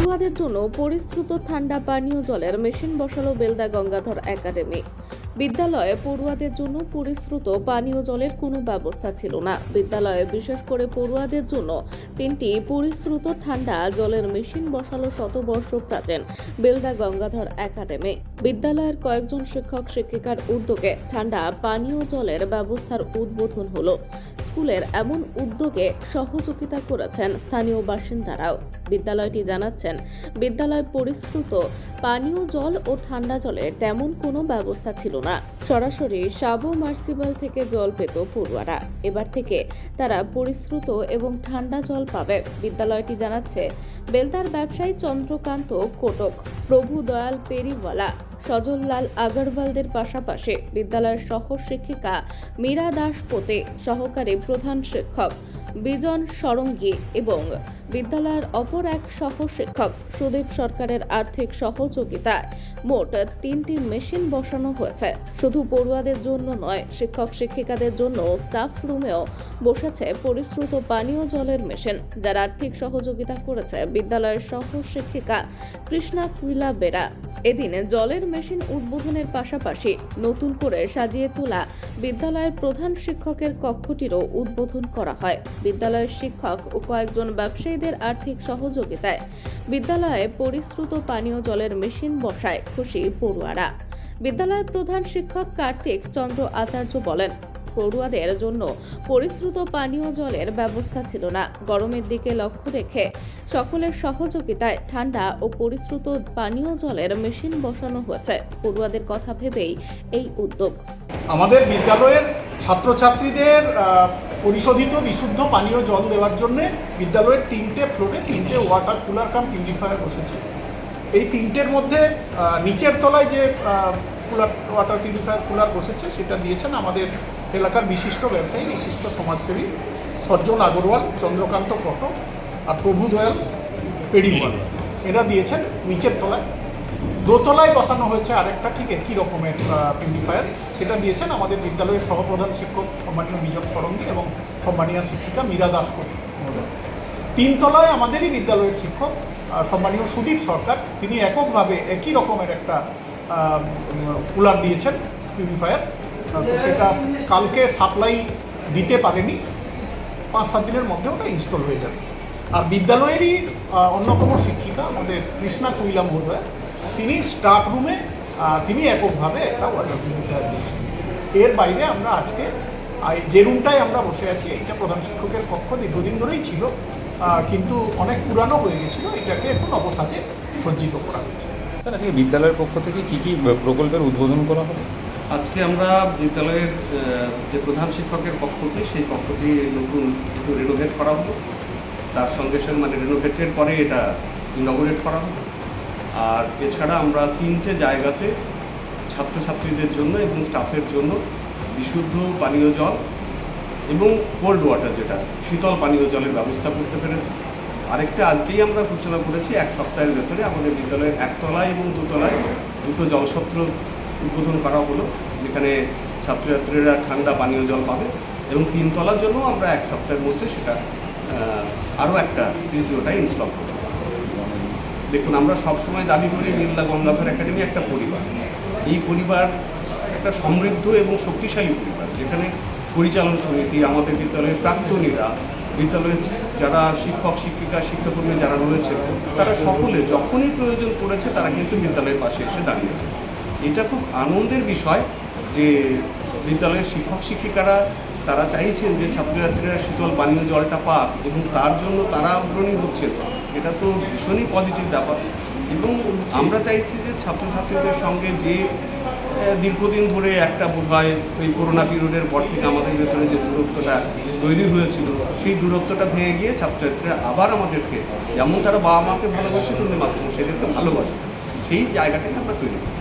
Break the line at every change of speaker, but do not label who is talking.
পড়ুয়াদের জন্য পরিশ্রুত ঠান্ডা পানীয় জলের মেশিন বসালো বেলদা গঙ্গাধর একাডেমি। বিদ্যালয়ে পড়ুয়াদের জন্য পরিশ্রুত পানীয় জলের কোনো ব্যবস্থা ছিল না। বিদ্যালয়ে বিশেষ করে পড়ুয়াদের জন্য 3টি পরিশ্রুত ঠান্ডা জলের মেশিন বসালো শতবর্ষ প্রাচীন বেলদা গঙ্গাধর একাডেমি। বিদ্যালয়ের কয়েকজন শিক্ষক শিক্ষিকার উদ্যোগে ঠান্ডা পানীয় জলের ব্যবস্থার উদ্বোধন হলো। স্কুলের এমন উদ্যোগে সহযোগিতা করেছেন স্থানীয় বাসিন্দারাও। বিদ্যালয়টি জানাচ্ছেন, বিদ্যালয় পরিশ্রুত পানীয় জল ও ঠান্ডা জলের তেমন কোনো ব্যবস্থা ছিল না। সরাসরি সাবমার্সিবল থেকে জল পেত পড়ুয়ারা। এবার থেকে তারা পরিশ্রুত এবং ঠান্ডা জল পাবে। বিদ্যালয়টি জানাচ্ছে, বেলদার ব্যবসায়ী চন্দ্রকান্ত কোটক, প্রভু দয়াল পেরিওয়ালা, সজললাল আগরওয়ালদের পাশাপাশি বিদ্যালয়ের সহ শিক্ষিকা মীরা দাস পোতে, সহকারী প্রধান শিক্ষক বিজন সরঙ্গী এবং বিদ্যালয়ের অপর এক সহ শিক্ষক সুদীপ সরকারের আর্থিক সহযোগিতায় মোট 3টি মেশিন বসানো হয়েছে। শুধু পড়ুয়াদের জন্য নয়, শিক্ষক শিক্ষিকাদের জন্য স্টাফ রুমেও বসেছে পরিশ্রুত পানীয় জলের মেশিন, যার আর্থিক সহযোগিতা করেছে বিদ্যালয়ের সহ শিক্ষিকা কৃষ্ণা কুইলা বেরা। এদিনে জলের মেশিন উদ্বোধনের পাশাপাশি নতুন করে সাজিয়ে তোলা বিদ্যালয়ের প্রধান শিক্ষকের কক্ষটিরও উদ্বোধন করা হয়। বিদ্যালয়ের শিক্ষক ও কয়েকজন ব্যবসায়ীদের আর্থিক সহযোগিতায় বিদ্যালয়ে পরিশ্রুত পানীয় জলের মেশিন বসায় খুশি পড়ুয়ারা। বিদ্যালয়ের প্রধান শিক্ষক কার্তিক চন্দ্র আচার্য বলেন, পড়ুয়াদের জন্য পরিশ্রুত পানীয় জলের ব্যবস্থা ছিল না। গরমের দিকে লক্ষ্য রেখে সকলের সহযোগিতায় ঠান্ডা ও পরিশ্রুত পানীয় জলের মেশিন বসানো হয়েছে। পড়ুয়াদের কথা ভেবেই এই উদ্যোগ।
আমাদের বিদ্যালয়ের ছাত্রছাত্রীদের পরিশোধিত বিশুদ্ধ পানীয় জল দেওয়ার জন্য বিদ্যালয়ের 3টে ফ্লোরে 3টে ওয়াটার কুলার কাম পিউরিফায়ার বসেছে। এই 3টের মধ্যে নিচের তলায় যে ওয়াটার পিউরিফায়ার কুলার বসেছে সেটা দিয়েছেন আমাদের এলাকার বিশিষ্ট ব্যবসায়ী, বিশিষ্ট সমাজসেবী সজ্জন আগরওয়াল, চন্দ্রকান্ত কটক আর প্রভু দয়াল পেরিওয়ালা। এরা দিয়েছেন নিচের তলায়। দোতলায় বসানো হয়েছে আরেকটা ঠিক একই রকমের পিউরিফায়ার, সেটা দিয়েছেন আমাদের বিদ্যালয়ের সহপ্রধান শিক্ষক সম্মানীয় বিজন সরঙ্গী এবং সম্মানীয় শিক্ষিকা মীরা দাস মহোদয়। 3 তলায় আমাদেরই বিদ্যালয়ের শিক্ষক সম্মানীয় সুদীপ সরকার, তিনি এককভাবে একই রকমের একটা কুলার দিয়েছেন পিউরিফায়ার। তো সেটা কালকে সাপ্লাই দিতে পারেনি, 5-7 দিনের মধ্যে ওটা ইনস্টল হয়ে যাবে। আর বিদ্যালয়েরই অন্যতম শিক্ষিকা আমাদের কৃষ্ণা কুইলা মহোদয়, তিনি স্টাফ রুমে তিনি এককভাবে একটা ওয়াটার পিউরিফায়ার দিয়েছেন। এর বাইরে আমরা আজকে যে রুমটায় আমরা বসে আছি, এইটা প্রধান শিক্ষকের কক্ষ দীর্ঘদিন ধরেই ছিল, কিন্তু অনেক পুরানো হয়ে গেছিলো, এটাকে এখন অবসাজে সজ্জিত করা হয়েছে।
আজকে বিদ্যালয়ের পক্ষ থেকে কী কী প্রকল্পের উদ্বোধন করা হবে?
আজকে আমরা বিদ্যালয়ের যে প্রধান শিক্ষকের কক্ষটি, সেই কক্ষটি নতুন একটু রেনোভেট করা হলো। তার সঙ্গে সঙ্গে মানে রেনোভেটের পরে এটা ইনগরেট করা হলো। আর এছাড়া আমরা 3টে জায়গাতে ছাত্রছাত্রীদের জন্য এবং স্টাফের জন্য বিশুদ্ধ পানীয় জল এবং কোল্ড ওয়াটার, যেটা শীতল পানীয় জলের ব্যবস্থা করতে পেরেছি। আরেকটা আজকেই আমরা ঘোষণা করেছি, 1 সপ্তাহের ভেতরে আমাদের বিদ্যালয়ের 1 তলায় এবং 2 তলায় 2টো জলসত্র উদ্বোধন করা হলো, যেখানে ছাত্রছাত্রীরা ঠান্ডা পানীয় জল পাবে। এবং 3 তলার জন্য আমরা 1 সপ্তাহের মধ্যে সেটা আরও একটা 3টা ইনস্টল করব। দেখুন, আমরা সবসময় দাবি করি বেলদা গঙ্গাধর একাডেমি একটা পরিবার। এই পরিবার একটা সমৃদ্ধ এবং শক্তিশালী পরিবার, যেখানে পরিচালন সমিতি, আমাদের বিদ্যালয়ের প্রাক্তনীরা, বিদ্যালয়ের যারা শিক্ষক শিক্ষিকা শিক্ষাকর্মী যারা রয়েছে, তারা সকলে যখনই প্রয়োজন পড়েছে তারা কিন্তু বিদ্যালয়ের পাশে এসে দাঁড়িয়েছে। এটা খুব আনন্দের বিষয় যে বিদ্যালয়ের শিক্ষক শিক্ষিকারা তারা চাইছেন যে ছাত্রছাত্রীরা শীতল পানীয় জলটা পাক এবং তার জন্য তারা অগ্রণী হচ্ছে। এটা তো ভীষণই পজিটিভ ব্যাপার। এবং আমরা চাইছি যে ছাত্রছাত্রীদের সঙ্গে যে দীর্ঘদিন ধরে একটা বোধহয় ওই করোনা পিরিয়ডের পর থেকে আমাদের ভেতরে যে দূরত্বটা তৈরি হয়েছিল, সেই দূরত্বটা ভেঙে গিয়ে ছাত্রছাত্রীরা আবার আমাদেরকে, যেমন তারা বাবা মাকে ভালোবাসে তেমনি মাস্টারমশাইদেরকে ভালোবাসে, সেই জায়গাটাকে আমরা তৈরি করি।